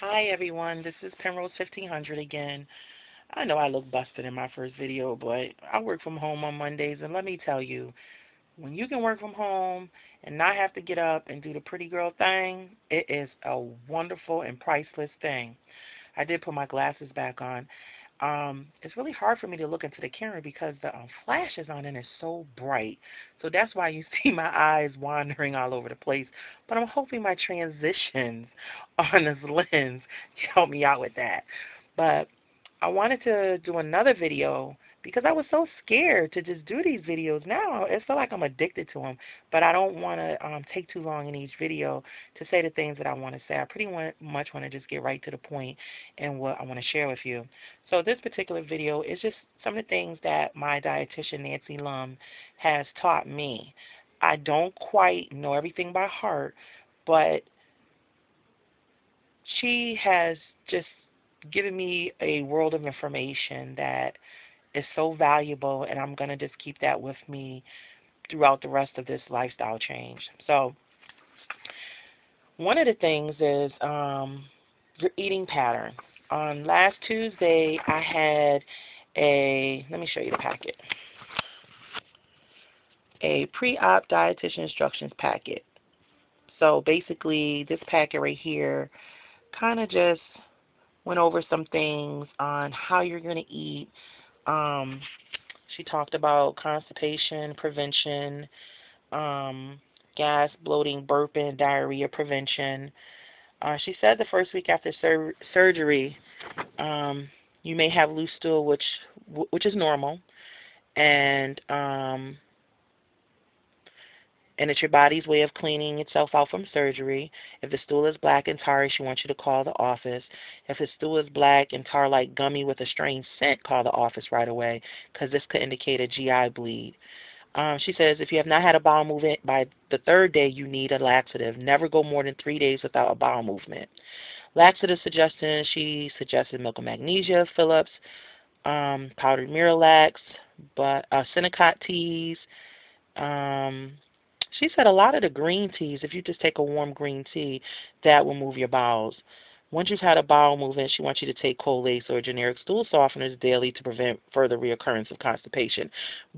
Hi everyone, this is Penrose 1500 again. I know I look busted in my first video, but I work from home on Mondays, and let me tell you, when you can work from home and not have to get up and do the pretty girl thing, it is a wonderful and priceless thing. I did put my glasses back on. It's really hard for me to look into the camera because the flash is on and it's so bright. So that's why you see my eyes wandering all over the place. But I'm hoping my transitions on this lens can help me out with that. But I wanted to do another video because I was so scared to just do these videos. Now it feel like I'm addicted to them, but I don't want to take too long in each video to say the things that I want to say. I much want to just get right to the point and what I want to share with you. So this particular video is just some of the things that my dietitian, Nancy Lum, has taught me. I don't quite know everything by heart, but she has just given me a world of information that is so valuable, and I'm going to just keep that with me throughout the rest of this lifestyle change. So one of the things is your eating pattern. On last Tuesday, I had let me show you the packet, a pre-op dietitian instructions packet. So basically, this packet right here kind of just went over some things on how you're going to eat. She talked about constipation prevention, gas, bloating, burping, diarrhea prevention. She said the first week after surgery, you may have loose stool, which is normal, and it's your body's way of cleaning itself out from surgery. If the stool is black and tarry, she wants you to call the office. If the stool is black and tar like gummy with a strange scent, call the office right away because this could indicate a GI bleed. She says if you have not had a bowel movement by the third day, you need a laxative. Never go more than 3 days without a bowel movement. Laxative suggestions, she suggested milk and magnesia, Phillips, powdered Miralax, but Senecot teas. She said a lot of the green teas, if you just take a warm green tea, that will move your bowels. Once you've had a bowel movement, she wants you to take Colace or generic stool softeners daily to prevent further reoccurrence of constipation.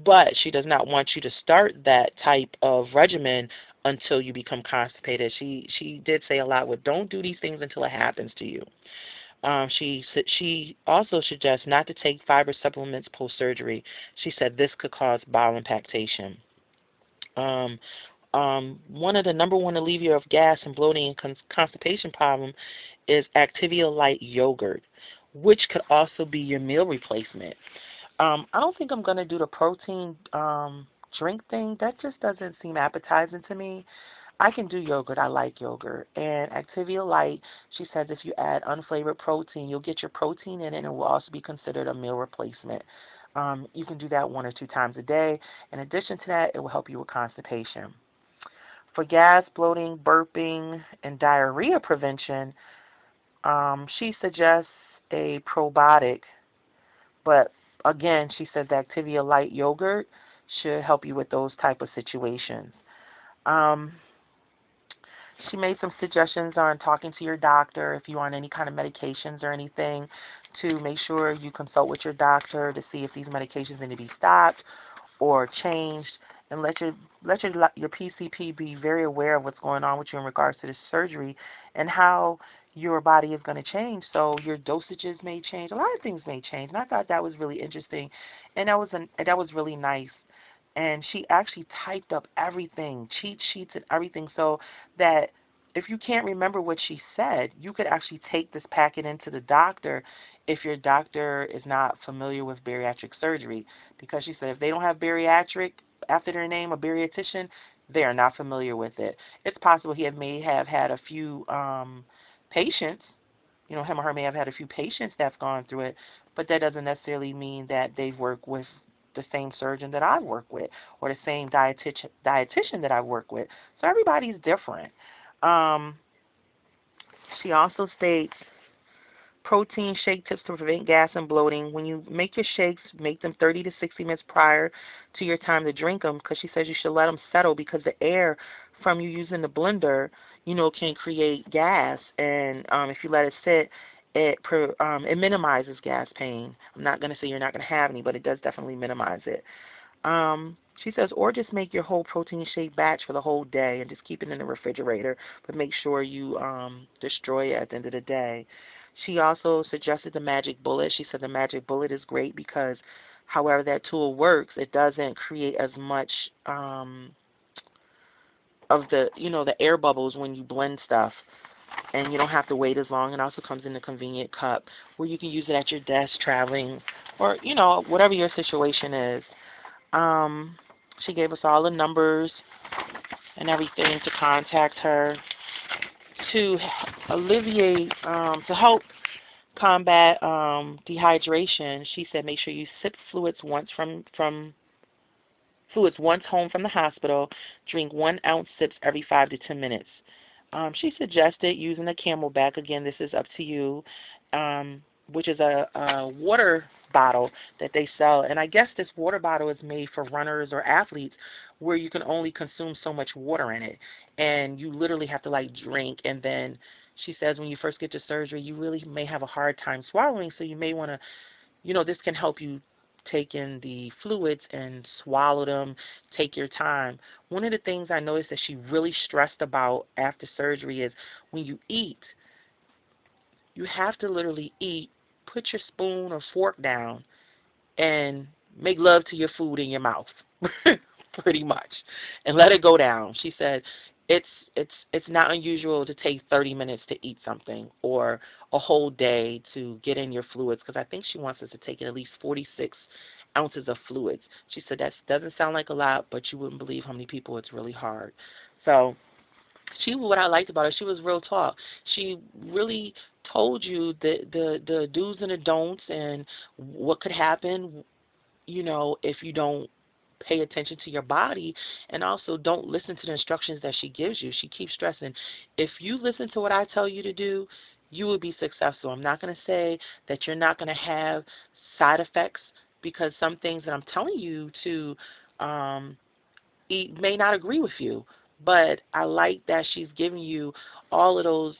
But she does not want you to start that type of regimen until you become constipated. She did say a lot with don't do these things until it happens to you. She also suggests not to take fiber supplements post-surgery. She said this could cause bowel impactation. One of the number one alleviator of gas and bloating and constipation problem is Activia Light yogurt, which could also be your meal replacement. I don't think I'm going to do the protein drink thing. That just doesn't seem appetizing to me. I can do yogurt. I like yogurt. And Activia Light, she says if you add unflavored protein, you'll get your protein in it, and it will also be considered a meal replacement. You can do that 1 or 2 times a day. In addition to that, it will help you with constipation. For gas, bloating, burping, and diarrhea prevention, she suggests a probiotic. But again, she says Activia Light yogurt should help you with those type of situations. She made some suggestions on talking to your doctor if you're on any kind of medications or anything, to make sure you consult with your doctor to see if these medications need to be stopped or changed, and let your PCP be very aware of what's going on with you in regards to this surgery and how your body is going to change. So your dosages may change. A lot of things may change. And I thought that was really interesting, and that was really nice. And she actually typed up everything, cheat sheets and everything, so that if you can't remember what she said, you could actually take this packet into the doctor if your doctor is not familiar with bariatric surgery. Because she said if they don't have bariatric after their name, a bariatician, they are not familiar with it. It's possible he may have had a few patients, him or her may have had a few patients that's gone through it, but that doesn't necessarily mean that they've worked with the same surgeon that I work with or the same dietitian that I work with. So everybody's different. She also states protein shake tips to prevent gas and bloating. When you make your shakes, make them 30 to 60 minutes prior to your time to drink them, because she says you should let them settle because the air from you using the blender, can create gas, and if you let it sit, it minimizes gas pain. I'm not going to say you're not going to have any, but it does definitely minimize it. She says, or just make your whole protein shake batch for the whole day and just keep it in the refrigerator, but make sure you destroy it at the end of the day. She also suggested the magic bullet. She said the magic bullet is great because however that tool works, it doesn't create as much of the air bubbles when you blend stuff, and you don't have to wait as long. It also comes in a convenient cup where you can use it at your desk traveling or, whatever your situation is. She gave us all the numbers and everything to contact her to alleviate, to help combat dehydration. She said make sure you sip fluids once home from the hospital. Drink 1 ounce sips every 5 to 10 minutes. She suggested using a Camelback. Again, this is up to you, which is a water bottle that they sell. And I guess this water bottle is made for runners or athletes where you can only consume so much water in it. And you literally have to, drink. And then she says when you first get to surgery, you really may have a hard time swallowing. So you may want to, this can help you take in the fluids and swallow them, take your time. One of the things I noticed that she really stressed about after surgery is when you eat, you have to literally eat, put your spoon or fork down, and make love to your food in your mouth, pretty much, and let it go down. She said it's not unusual to take 30 minutes to eat something or a whole day to get in your fluids, because I think she wants us to take in at least 46 ounces of fluids. She said that doesn't sound like a lot, but you wouldn't believe how many people it's really hard. So what I liked about her, she was real talk. She really told you the do's and the don'ts and what could happen, if you don't pay attention to your body, and also don't listen to the instructions that she gives you. She keeps stressing, if you listen to what I tell you to do, you will be successful. I'm not going to say that you're not going to have side effects, because some things that I'm telling you to eat may not agree with you. But I like that she's giving you all of those,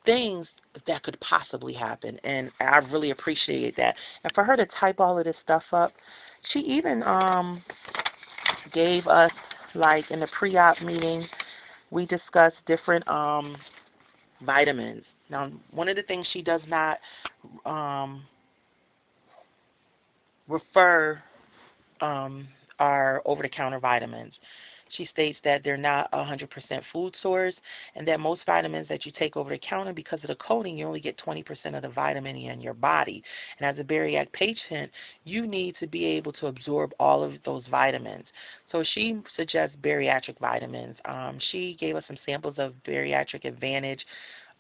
things that could possibly happen. And I really appreciate that. And for her to type all of this stuff up, she even gave us, in the pre-op meeting, we discussed different vitamins. Now, one of the things she does not refer are over-the-counter vitamins. She states that they're not 100% food source, and that most vitamins that you take over the counter, because of the coating, you only get 20% of the vitamin in your body. And as a bariatric patient, you need to be able to absorb all of those vitamins. So she suggests bariatric vitamins. She gave us some samples of Bariatric Advantage,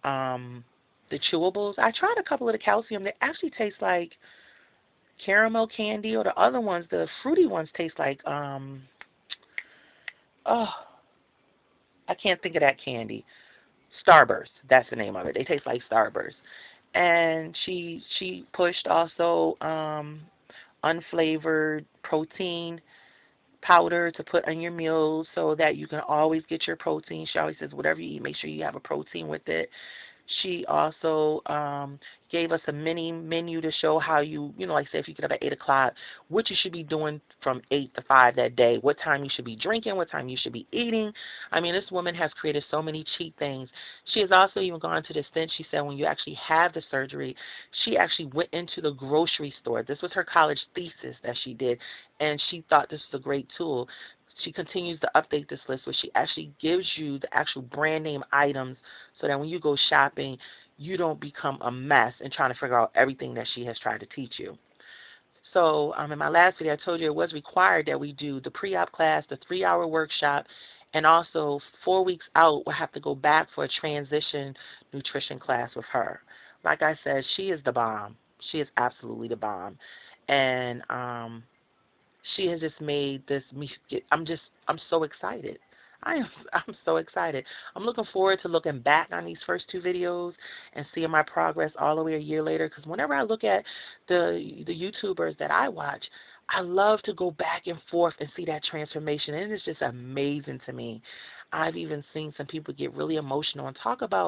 the chewables. I tried a couple of the calcium. They actually taste like caramel candy, or the other ones, the fruity ones, taste like I can't think of that candy. Starburst, that's the name of it. They taste like Starburst. And she pushed also unflavored protein powder to put on your meals so that you can always get your protein. She always says whatever you eat, make sure you have a protein with it. She also gave us a mini menu to show how you, say if you get up at 8 o'clock, what you should be doing from 8 to 5 that day, what time you should be drinking, what time you should be eating. I mean, this woman has created so many cheat things. She has also even gone to the extent, she said, when you actually have the surgery, she actually went into the grocery store. This was her college thesis that she did, and she thought this was a great tool. She continues to update this list where she actually gives you the actual brand name items so that when you go shopping, you don't become a mess and trying to figure out everything that she has tried to teach you. So in my last video, I told you it was required that we do the pre-op class, the 3-hour workshop, and also 4 weeks out, we'll have to go back for a transition nutrition class with her. Like I said, she is the bomb. She is absolutely the bomb. And she has just made this. I'm so excited. I'm so excited. I'm looking forward to looking back on these first 2 videos and seeing my progress all the way a year later. Because whenever I look at the YouTubers that I watch, I love to go back and forth and see that transformation, and it's just amazing to me. I've even seen some people get really emotional and talk about